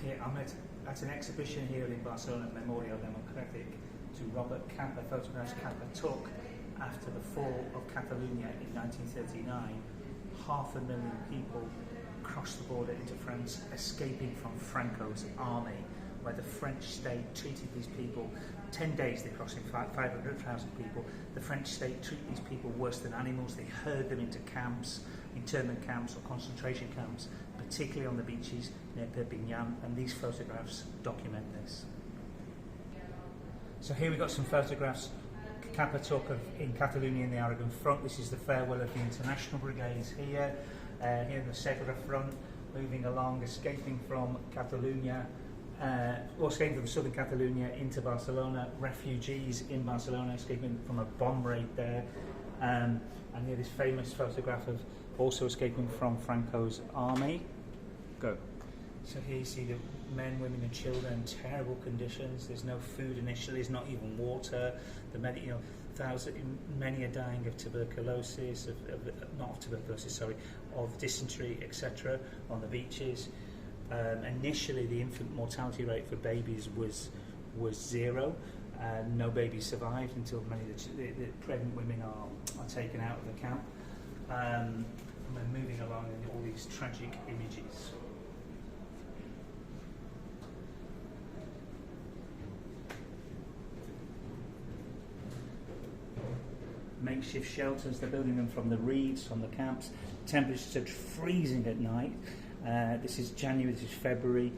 Here, I'm at an exhibition here in Barcelona, Memorial Democràtic, to Robert Capa, photographs Capa took after the fall of Catalonia in 1939. 500,000 people crossed the border into France, escaping from Franco's army, where the French state treated these people, 10 days they're crossing 500,000 people, the French state treated these people worse than animals. They herd them into camps, internment camps or concentration camps, particularly on the beaches near Perpignan, and these photographs document this. So here we've got some photographs Capa took in Catalonia in the Aragon front. This is the farewell of the international brigades here. Here in the Sept front, moving along, escaping from Catalonia, or escaping from southern Catalonia into Barcelona, refugees in Barcelona escaping from a bomb raid there, and here this famous photograph of also escaping from Franco's army. Go. So here you see the men, women and children in terrible conditions. There's no food initially, there's not even water. The many, many are dying of tuberculosis, not of tuberculosis, sorry, of dysentery, etc. on the beaches. Initially, the infant mortality rate for babies was zero. No babies survived until many of the pregnant women are taken out of the camp. And we're moving along in all these tragic images. Makeshift shelters, they're building them from the reeds, from the camps. Temperatures are freezing at night. This is January, this is February.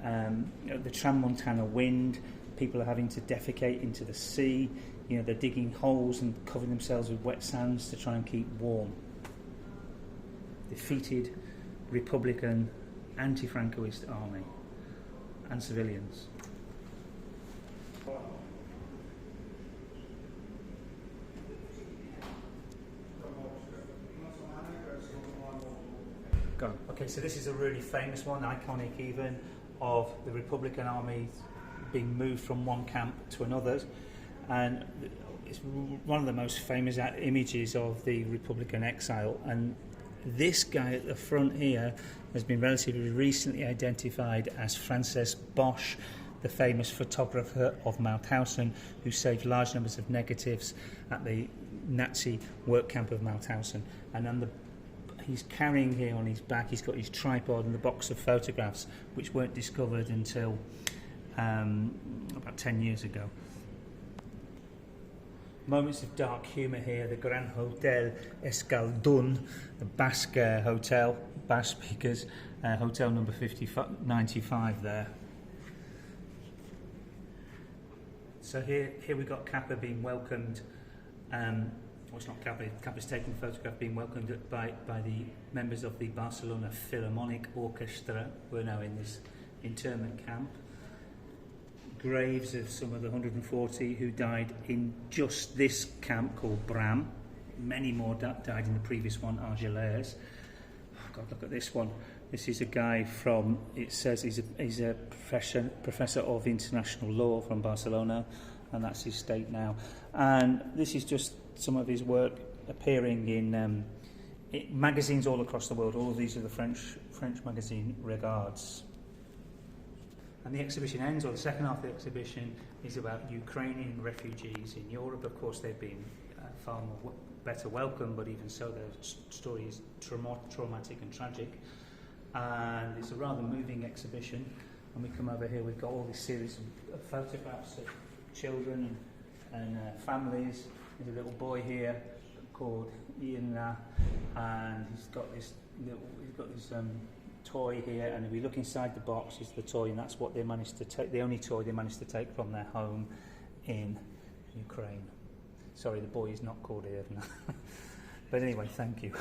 The Tramontana wind, people are having to defecate into the sea. They're digging holes and covering themselves with wet sands to try and keep warm. Defeated Republican anti-Francoist army and civilians. Go. Okay, so this is a really famous one, iconic even, of the Republican army being moved from one camp to another, and it's one of the most famous images of the Republican exile. And this guy at the front here has been relatively recently identified as Frances Bosch, the famous photographer of Mauthausen, who saved large numbers of negatives at the Nazi work camp of Mauthausen. And on he's carrying here on his back, he's got his tripod and the box of photographs, which weren't discovered until about 10 years ago. Moments of dark humour here, the Gran Hotel Escaldun, the Basque hotel, Basque speakers, hotel number 95 there. So here we've got Capa being welcomed. It's not Capa, Capa's taking a photograph being welcomed by the members of the Barcelona Philharmonic Orchestra, who are now in this internment camp. Graves of some of the 140 who died in just this camp called Bram. Many more died in the previous one, Argelers. Oh God, look at this one. This is a guy from, it says he's a professor of international law from Barcelona, and that's his state now. And this is just some of his work appearing in magazines all across the world. All of these are the French magazine Regards. And the exhibition ends, or the second half of the exhibition is about Ukrainian refugees in Europe. Of course, they've been far more better welcome, but even so, their story is traumatic and tragic. And it's a rather moving exhibition. And we come over here, we've got all this series of photographs of children and families. There's a little boy here called Ian, and he's got this toy here, and if we look inside the box is the toy, and that's what they managed to take, the only toy they managed to take from their home in Ukraine. Sorry, the boy is not called Ian. But anyway, thank you.